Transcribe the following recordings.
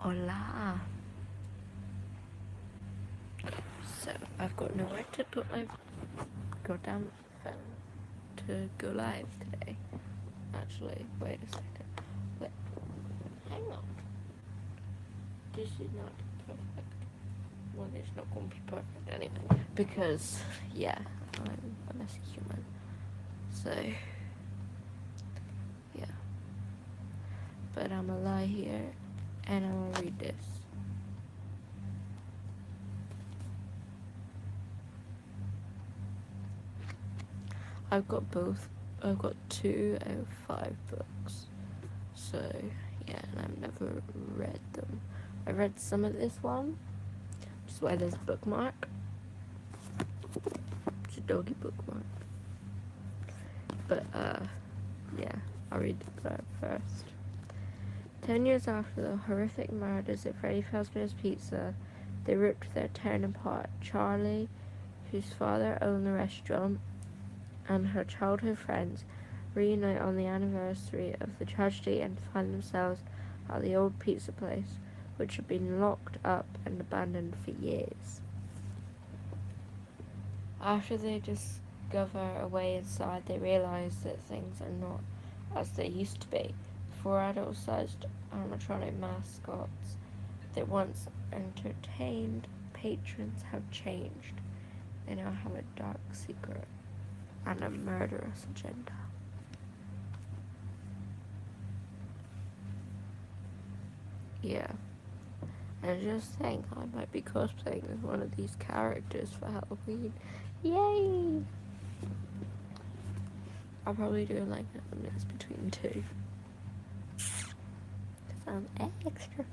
Hola. So, I've got nowhere to put my goddamn phone to go live today. Actually, wait a second. Wait, hang on. This is not perfect. Well, it's not going to be perfect anyway. Because, yeah, I'm a messy human. So, yeah. But I'm gonna lie here and I'm gonna read this. I've got 2 out of 5 books. So, yeah, and I've never read them. I read some of this one, which is why there's a bookmark. It's a doggy bookmark. But, yeah, I'll read the blurb first. 10 years after the horrific murders at Freddy Fazbear's Pizza, they ripped their town apart. Charlie, whose father owned the restaurant, and her childhood friends reunite on the anniversary of the tragedy and find themselves at the old pizza place, which had been locked up and abandoned for years. After they discover a way inside, they realize that things are not as they used to be. 4 adult-sized animatronic mascots that once entertained patrons have changed. They now have a dark secret and a murderous agenda. Yeah. And just think, I might be cosplaying as one of these characters for Halloween. Yay! I'll probably do like a mix between 2. Because I'm extra.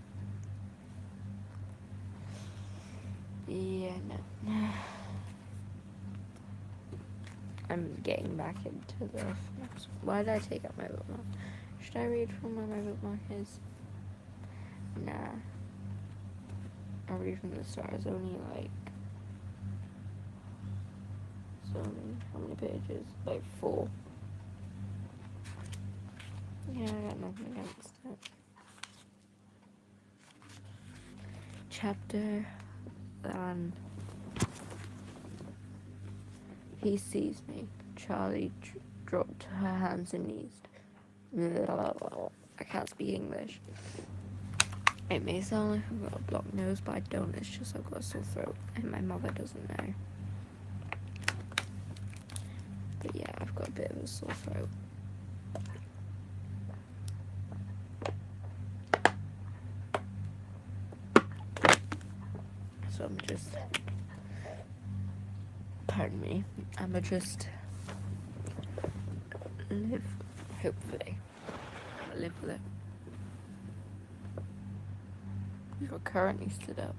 Yeah, no. I'm getting back into the next. Why did I take out my bookmark? Should I read from where my bookmark is? Nah. I'll read from the start. It's only like. So, how many pages? Like 4. Yeah, I got nothing against it. Chapter 1. He sees me. Charlie dropped to her hands and knees. I can't speak English. It may sound like I've got a blocked nose, but I don't. It's just I've got a sore throat, and my mother doesn't know. But yeah, I've got a bit of a sore throat. So I'm just, pardon me, I'ma just live, hopefully. Live with it. You're currently stood up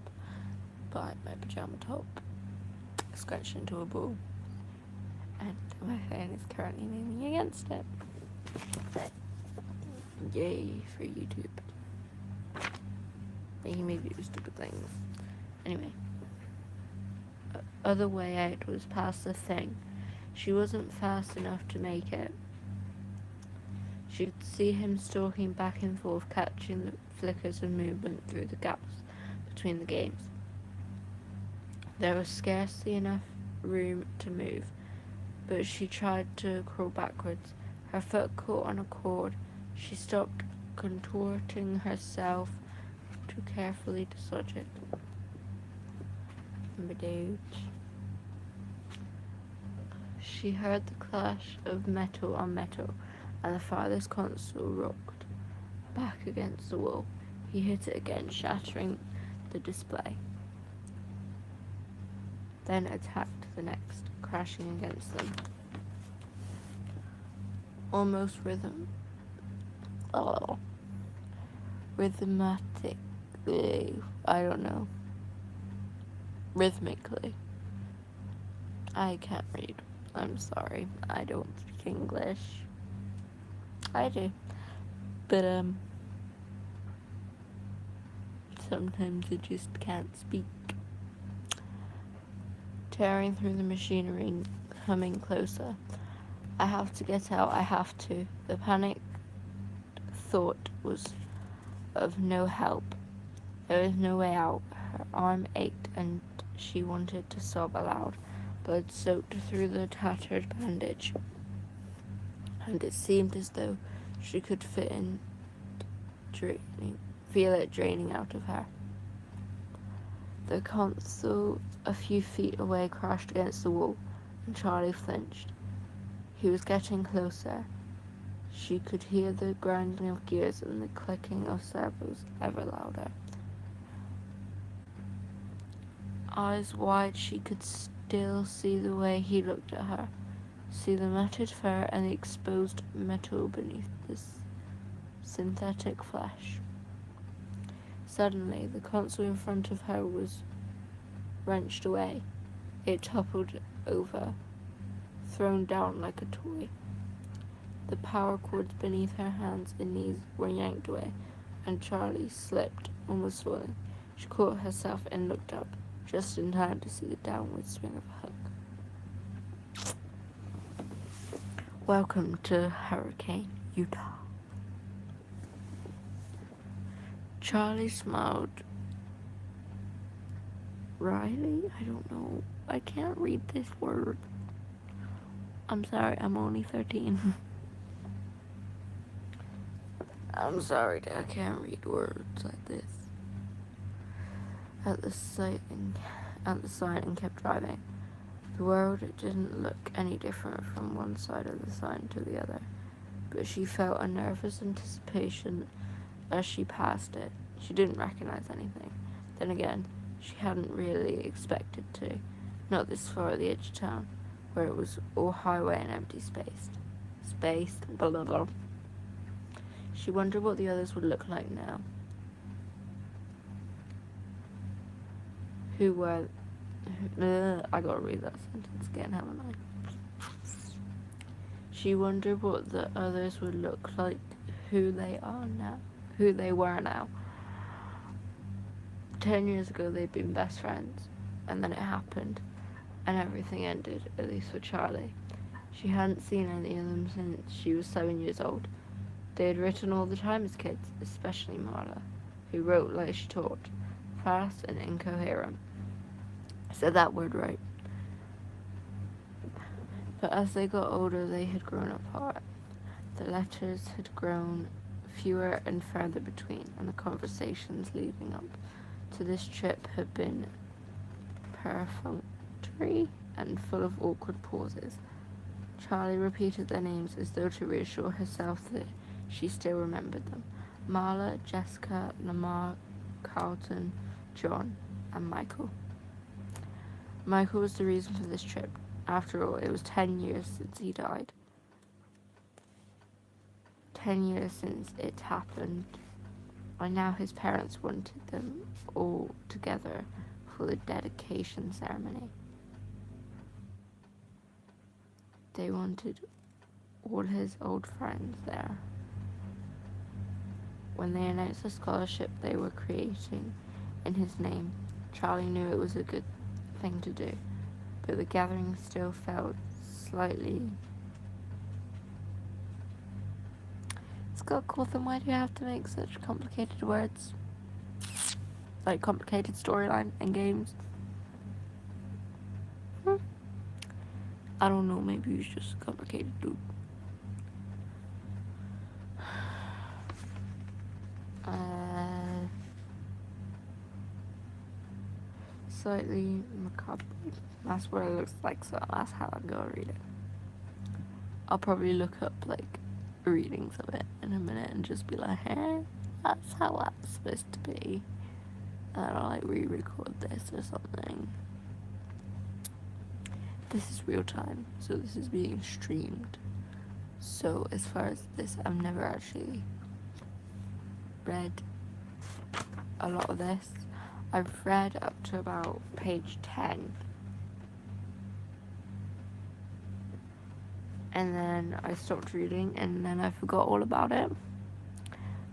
by my pajama top, scrunched into a ball, and my phone is currently leaning against it. Yay for YouTube. Making me do stupid things. Anyway. Other way out was past the thing. She wasn't fast enough to make it. She could see him stalking back and forth, catching the flickers of movement through the gaps between the games. There was scarcely enough room to move, but she tried to crawl backwards. Her foot caught on a cord. She stopped contorting herself to carefully dislodge it. She heard the clash of metal on metal, and the farthest console rocked back against the wall. He hit it again, shattering the display. Then attacked the next, crashing against them. Almost rhythmically. I don't know. Rhythmically. I can't read. I'm sorry. I don't speak English. I do. But, sometimes I just can't speak. Tearing through the machinery, coming closer. I have to get out. I have to. The panic thought was of no help. There was no way out. Her arm ached and she wanted to sob aloud. Blood soaked through the tattered bandage, and it seemed as though she could feel it draining out of her. The console a few feet away crashed against the wall, and Charlie flinched. He was getting closer. She could hear the grinding of gears and the clicking of servos ever louder. Eyes wide, she could still see the way he looked at her, see the matted fur and the exposed metal beneath this synthetic flesh. Suddenly, the console in front of her was wrenched away. It toppled over, thrown down like a toy. The power cords beneath her hands and knees were yanked away, and Charlie slipped, almost falling. She caught herself and looked up, just in time to see the downward swing of a hook. Welcome to Hurricane, Utah. Charlie smiled. Riley? I don't know. I can't read this word. I'm sorry, I'm only 13. I'm sorry, I can't read words like this. At the sign and kept driving. The world didn't look any different from one side of the sign to the other, but she felt a nervous anticipation as she passed it. She didn't recognize anything. Then again, she hadn't really expected to. Not this far at the edge of town, where it was all highway and empty space. Blah blah blah. She wondered what the others would look like now. I gotta read that sentence again, haven't I? She wondered what the others would look like, who they were now. 10 years ago, they'd been best friends, and then it happened, and everything ended, at least for Charlie. She hadn't seen any of them since she was 7 years old. They had written all the time as kids, especially Marla, who wrote like she talked, fast and incoherent. I said that word right. But as they got older, they had grown apart. The letters had grown fewer and further between, and the conversations leading up to this trip had been perfunctory and full of awkward pauses. Charlie repeated their names as though to reassure herself that she still remembered them. Marla, Jessica, Lamar, Carlton, John, and Michael. Michael was the reason for this trip. After all, it was 10 years since he died. 10 years since it happened. By now his parents wanted them all together for the dedication ceremony. They wanted all his old friends there. When they announced the scholarship they were creating in his name, Charlie knew it was a good thing to do, but the gathering still felt slightly... Scott Cawthon, why do you have to make such complicated words? Like complicated storyline and games? I don't know, maybe he's just a complicated dude. Slightly macabre. That's what it looks like, so that's how I'm gonna read it. I'll probably look up like readings of it in a minute and just be like, hey, that's how that's supposed to be. And I'll like re-record this or something. This is real time, so this is being streamed. So as far as this, I've never actually read a lot of this. I've read up to about page 10. And then I stopped reading, and then I forgot all about it.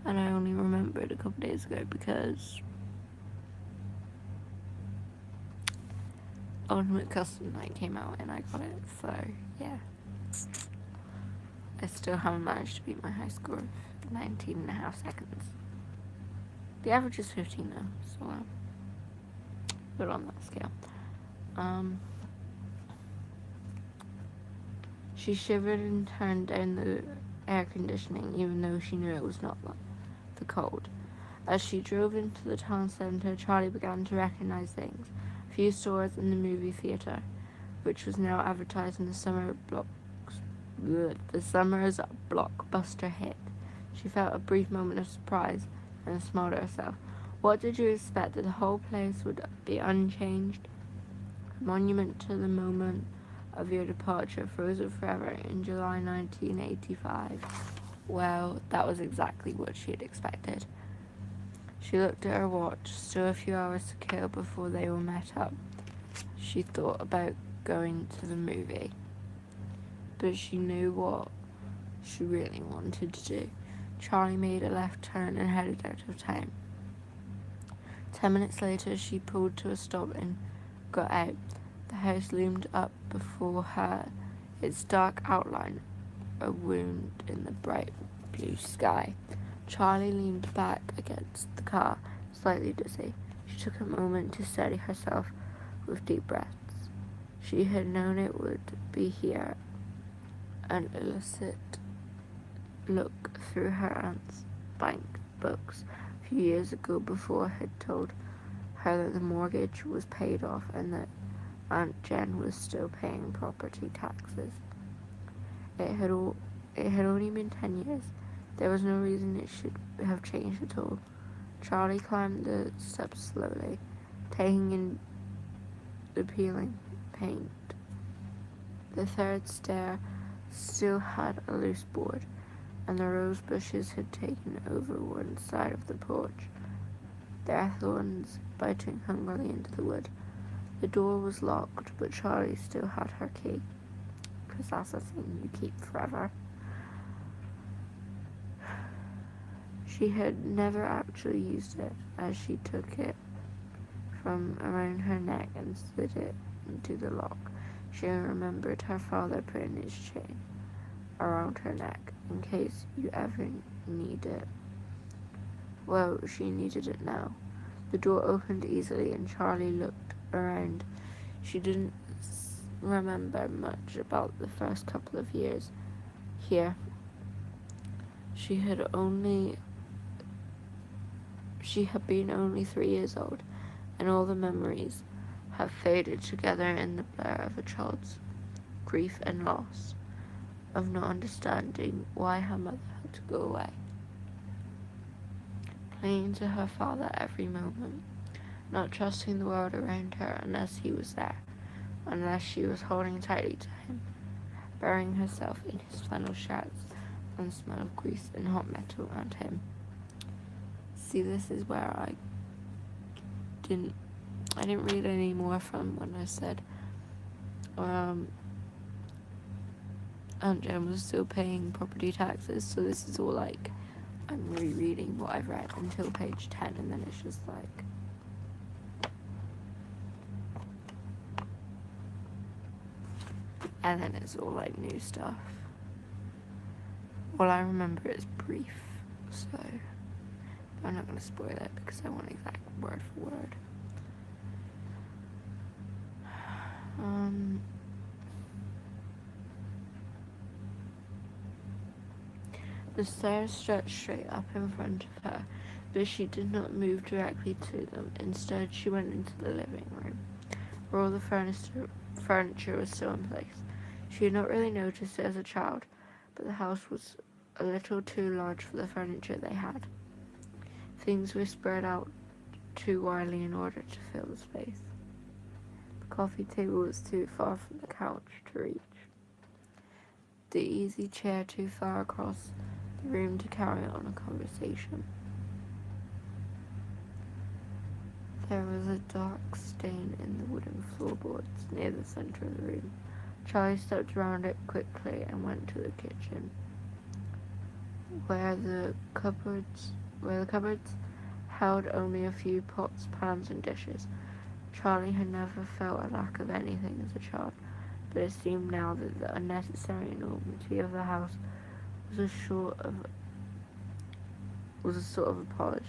And I only remembered a couple days ago because Ultimate Custom Night came out and I got it, so yeah. I still haven't managed to beat my high score of 19.5 seconds. The average is 15 though, so good on that scale. She shivered and turned down the air conditioning, even though she knew it was not the cold. As she drove into the town centre, Charlie began to recognize things. A few stores in the movie theatre, which was now advertising the summer's blockbuster hit. She felt a brief moment of surprise and smiled at herself. What did you expect, that the whole place would be unchanged? A monument to the moment of your departure, frozen forever in July 1985. Well, that was exactly what she had expected. She looked at her watch, still a few hours to kill before they all met up. She thought about going to the movie, but she knew what she really wanted to do. Charlie made a left turn and headed out of town. 10 minutes later, she pulled to a stop and got out. The house loomed up before her, its dark outline a wound in the bright blue sky. Charlie leaned back against the car, slightly dizzy. She took a moment to steady herself with deep breaths. She had known it would be here. An illicit look through her aunt's bank books a few years ago before had told her that the mortgage was paid off and that Aunt Jen was still paying property taxes. It had only been 10 years. There was no reason it should have changed at all. Charlie climbed the steps slowly, taking in the peeling paint. The third stair still had a loose board, and the rose bushes had taken over one side of the porch, their thorns biting hungrily into the wood. The door was locked, but Charlie still had her key, because that's a thing you keep forever. She had never actually used it, as she took it from around her neck and slid it into the lock. She remembered her father putting his chain around her neck in case you ever need it. Well, she needed it now. The door opened easily and Charlie looked around. She didn't remember much about the first couple of years here. She had been only 3 years old, and all the memories have faded together in the blur of a child's grief and loss, of not understanding why her mother had to go away, clinging to her father every moment, not trusting the world around her unless he was there, unless she was holding tightly to him, burying herself in his flannel shirts and the smell of grease and hot metal around him. See, this is where I didn't read any more from when I said Aunt Jen was still paying property taxes, so this is all like I'm rereading what I've read until page 10, and then it's just like and then it's all like new stuff. All I remember is brief, so I'm not going to spoil it because I want exact word for word. The stairs stretched straight up in front of her, but she did not move directly to them. Instead, she went into the living room, where all the furniture was still in place. She had not really noticed it as a child, but the house was a little too large for the furniture they had. Things were spread out too widely in order to fill the space. The coffee table was too far from the couch to reach. The easy chair too far across the room to carry on a conversation. There was a dark stain in the wooden floorboards near the center of the room. Charlie stepped around it quickly and went to the kitchen, where the cupboards held only a few pots, pans, and dishes. Charlie had never felt a lack of anything as a child, but it seemed now that the unnecessary enormity of the house was a sort of apology.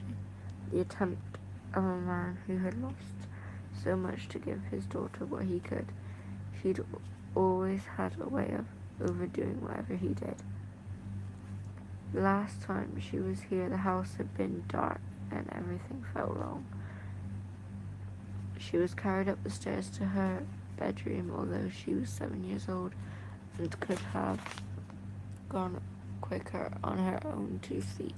the attempt of a man who had lost so much to give his daughter what he could. He'd always had a way of overdoing whatever he did. The last time she was here, the house had been dark and everything felt wrong. She was carried up the stairs to her bedroom, although she was 7 years old and could have gone quicker on her own 2 feet.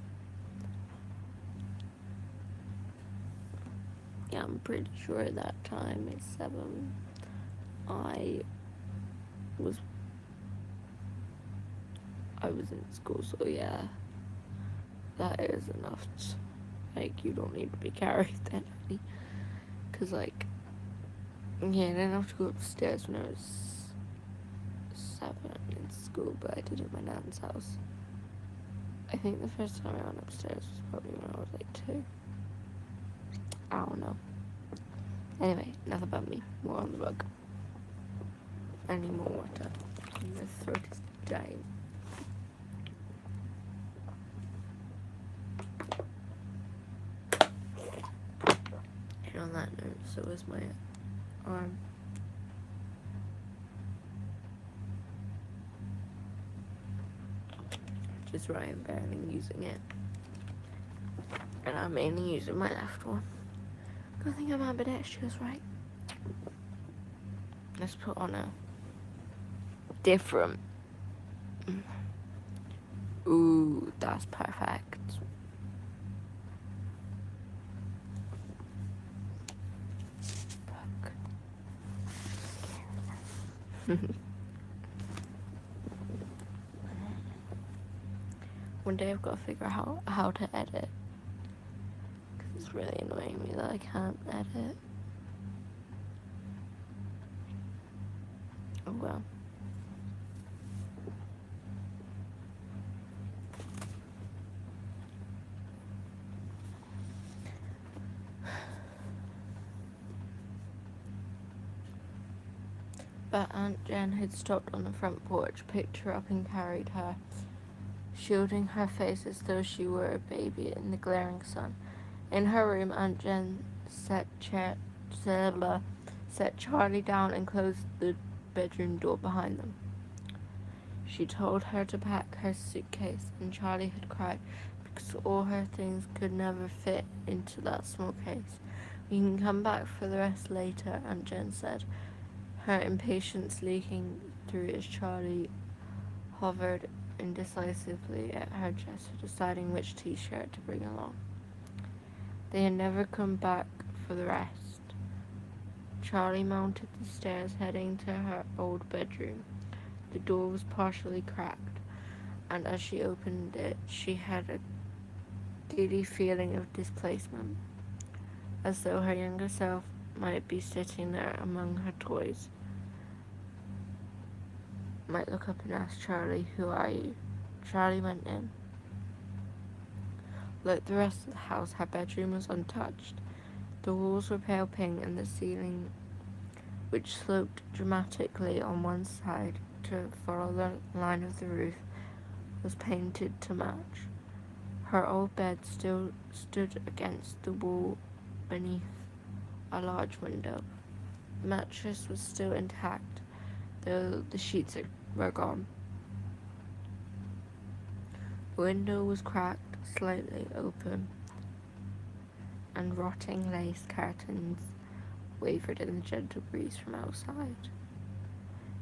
Yeah, I'm pretty sure at that time at 7, I was in school, so yeah, that is enough. Like, you don't need to be carried that early, cause like, yeah, I didn't have to go upstairs when I was 7 in school, but I did it at my nan's house. I think the first time I went upstairs was probably when I was like 2. I don't know. Anyway, enough about me. More on the book. I need more water. My throat is dying. And on that note, so is my arm. Just why I'm barely using it. And I'm mainly using my left one. Good thing I'm ambidextrous, right? Let's put on a different. Ooh, that's perfect. One day I've got to figure out how to edit. Because it's really annoying me that I can't edit. Oh well. But Aunt Jen had stopped on the front porch, picked her up and carried her, shielding her face as though she were a baby in the glaring sun. In her room, Aunt Jen set Charlie down and closed the bedroom door behind them. She told her to pack her suitcase, and Charlie had cried because all her things could never fit into that small case. "We can come back for the rest later," Aunt Jen said, her impatience leaking through as Charlie hovered indecisively at her dresser, deciding which t-shirt to bring along. They had never come back for the rest. Charlie mounted the stairs, heading to her old bedroom. The door was partially cracked, and as she opened it, she had a giddy feeling of displacement, as though her younger self might be sitting there among her toys. Might look up and ask Charlie, "Who are you?" Charlie went in. Like the rest of the house, her bedroom was untouched. The walls were pale pink, and the ceiling, which sloped dramatically on one side to follow the line of the roof, was painted to match. Her old bed still stood against the wall beneath a large window. The mattress was still intact, though the sheets were gone. The window was cracked, slightly open, and rotting lace curtains wavered in the gentle breeze from outside.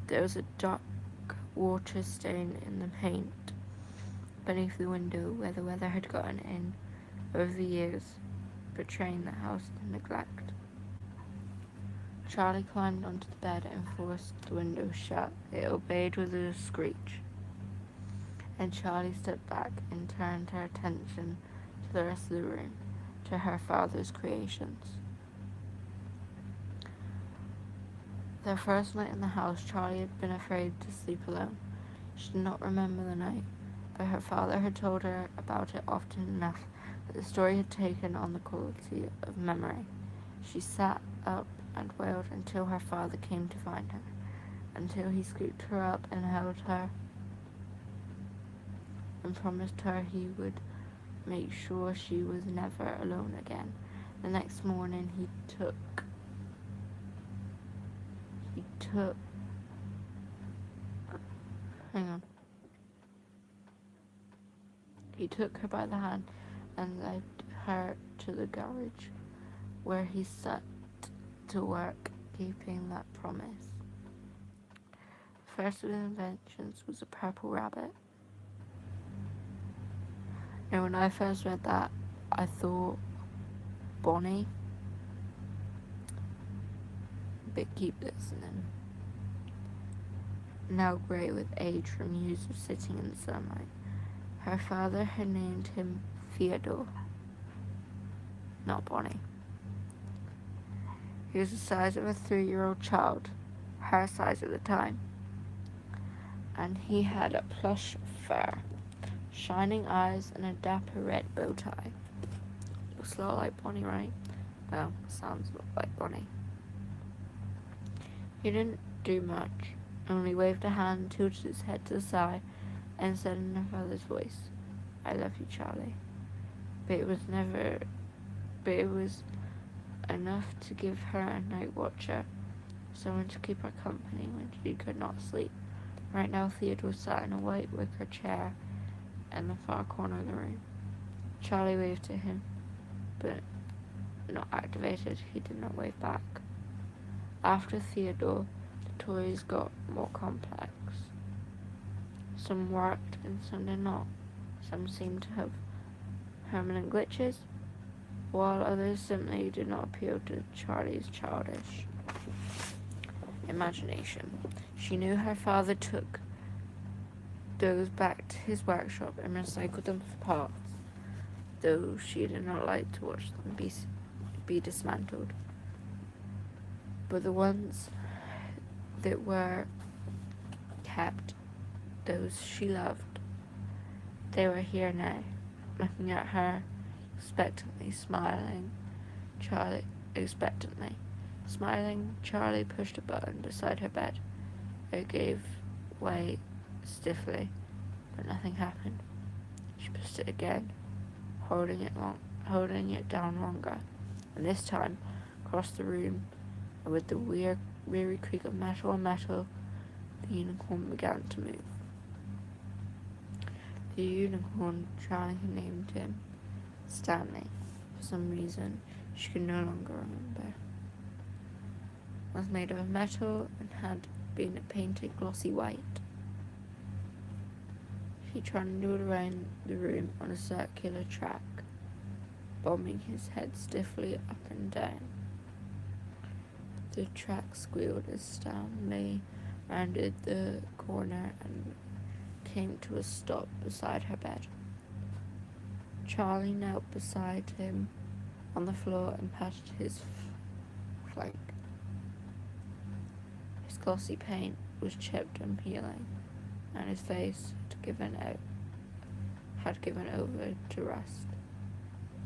There was a dark water stain in the paint beneath the window where the weather had gotten in over the years, betraying the house's neglect. Charlie climbed onto the bed and forced the window shut. It obeyed with a screech, and Charlie stepped back and turned her attention to the rest of the room, to her father's creations. Their first night in the house, Charlie had been afraid to sleep alone. She did not remember the night, but her father had told her about it often enough that the story had taken on the quality of memory. She sat up and wailed until her father came to find her, until he scooped her up and held her and promised her he would make sure she was never alone again. The next morning he took hang on. He took her by the hand and led her to the garage, where he set to work keeping that promise. The first of his inventions was a purple rabbit. Now, when I first read that, I thought Bonnie, but keep listening. Now grey with age from years of sitting in the sunlight, her father had named him Theodore, not Bonnie. He was the size of a 3-year-old child, her size at the time, and he had a plush fur, shining eyes, and a dapper red bow tie. Looks a lot like Bonnie, right? Well, sounds a lot like Bonnie. He didn't do much, only waved a hand, tilted his head to the side, and said in her father's voice, "I love you, Charlie." But it was enough to give her a night watcher, someone to keep her company when she could not sleep. Right now, Theodore sat in a white wicker chair in the far corner of the room. Charlie waved to him, but not activated. He did not wave back. After Theodore, the toys got more complex. Some worked and some did not. Some seemed to have permanent glitches, while others simply did not appeal to Charlie's childish imagination. She knew her father took those back to his workshop and recycled them for parts, though she did not like to watch them be dismantled. But the ones that were kept, those she loved, they were here now, looking at her expectantly, smiling. Charlie pushed a button beside her bed. It gave way stiffly, but nothing happened. She pushed it again, holding it down longer, and this time, across the room, and with the weary creak of metal on metal, the unicorn began to move. The unicorn, Charlie had named him Stanley. For some reason, she could no longer remember. Was made of metal and had been painted glossy white. He trundled around the room on a circular track, bobbing his head stiffly up and down. The track squealed as Stanley rounded the corner and came to a stop beside her bed. Charlie knelt beside him on the floor and patted his flank. His glossy paint was chipped and peeling, and his face had given over to rust.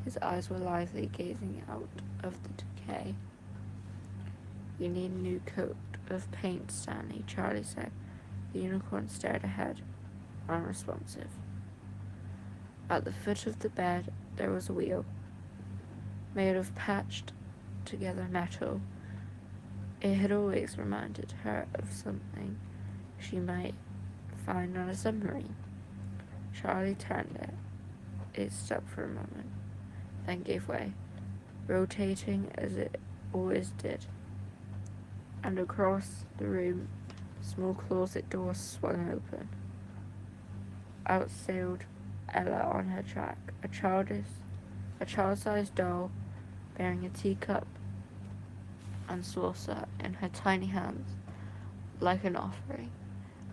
His eyes were lively, gazing out of the decay. "You need a new coat of paint, Stanley," Charlie said. The unicorn stared ahead, unresponsive. At the foot of the bed there was a wheel, made of patched together metal. It had always reminded her of something she might find on a submarine. Charlie turned it. It stuck for a moment, then gave way, rotating as it always did. And across the room, a small closet door swung open. Out sailed Ella on her track, a child-sized doll bearing a teacup and saucer in her tiny hands, like an offering.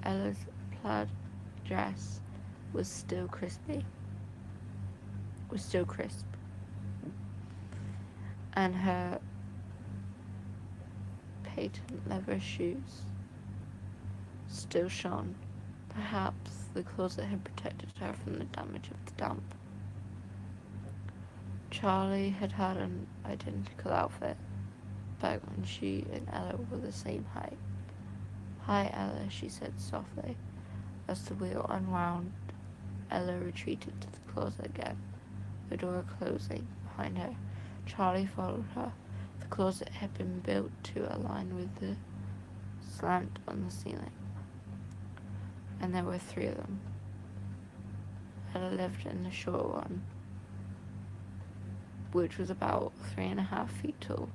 Ella's plaid dress was still crisp, and her patent leather shoes still shone. Perhaps the closet had protected her from the damage of the damp. Charlie had had an identical outfit back when she and Ella were the same height. "Hi, Ella," she said softly. As the wheel unwound, Ella retreated to the closet again. the door closing behind her. Charlie followed her. The closet had been built to align with the slant on the ceiling, and there were 3 of them. Ella lived in the short one, which was about 3.5 feet tall.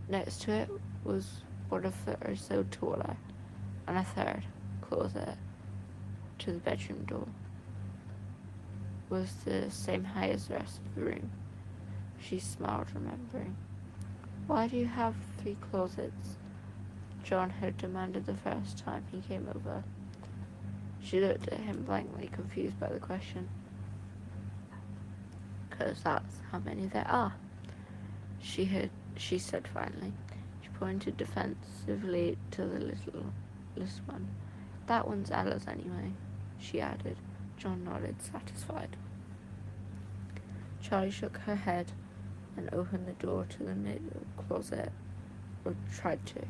Next to it was one a foot or so taller, and a third, closer to the bedroom door, was the same height as the rest of the room. She smiled, remembering. "Why do you have 3 closets?" John had demanded the first time he came over. She looked at him blankly, confused by the question. "'Cause that's how many there are," she said finally. She pointed defensively to the littlest one. "That one's Ella's anyway," she added. John nodded, satisfied. Charlie shook her head and opened the door to the middle closet, or tried to.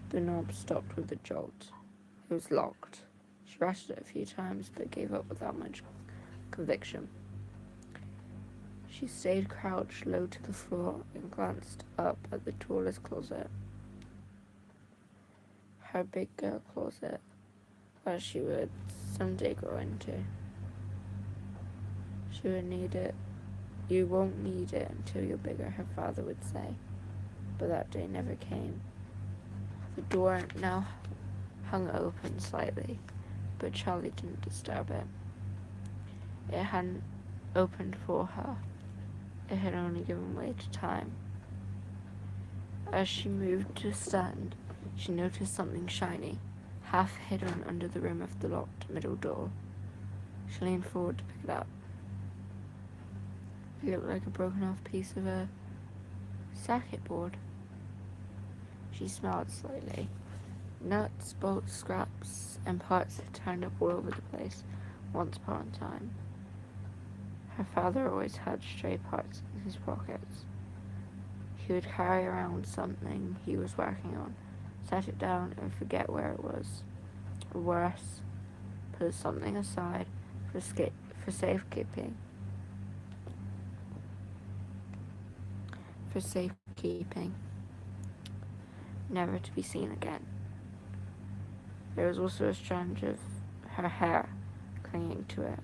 The knob stopped with a jolt. It was locked. She rattled it a few times, but gave up without much conviction. She stayed crouched low to the floor and glanced up at the tallest closet. Her big girl closet, where she would someday grow into. She would need it. "You won't need it until you're bigger," her father would say. But that day never came. The door now hung open slightly, but Charlie didn't disturb it. It hadn't opened for her. It had only given way to time. As she moved to stand, she noticed something shiny, half hidden under the rim of the locked middle door. She leaned forward to pick it up. It looked like a broken off piece of a circuit board. She smiled slightly. Nuts, bolts, scraps, and parts had turned up all over the place once upon a time. Her father always had stray parts in his pockets. He would carry around something he was working on, set it down, and forget where it was. Or worse, put something aside for safekeeping. Never to be seen again. There was also a strand of her hair clinging to it.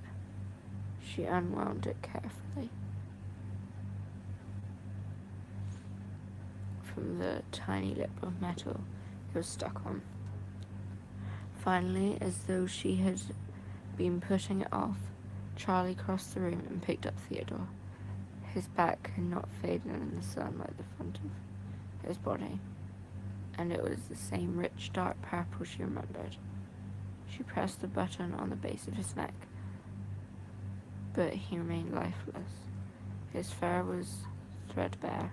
She unwound it carefully from the tiny lip of metal it was stuck on. Finally, as though she had been putting it off, Charlie crossed the room and picked up Theodore. His back had not faded in the sun like the front of his body, and it was the same rich dark purple she remembered. She pressed the button on the base of his neck, but he remained lifeless. His fur was threadbare,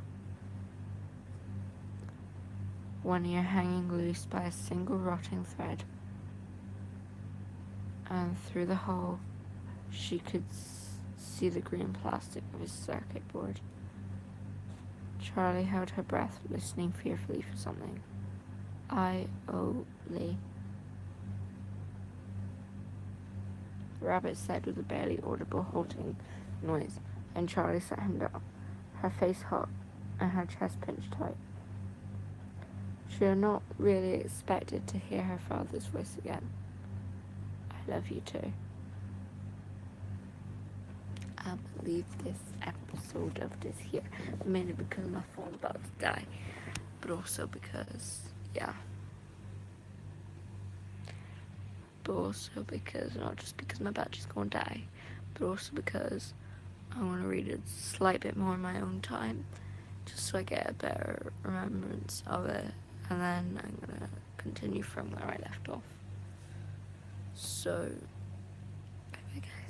one ear hanging loose by a single rotting thread, and through the hole she could see the green plastic of his circuit board. Charlie held her breath, listening fearfully for something. "I-O-Lee," the rabbit said with a barely audible halting noise, and Charlie sat him down, her face hot and her chest pinched tight. She had not really expected to hear her father's voice again. "I love you too." I believe this episode of this here, mainly because my phone's about to die, but also because, not just because my battery's gonna die, but also because I want to read a slight bit more in my own time, just so I get a better remembrance of it, and then I'm gonna continue from where I left off. So, bye guys.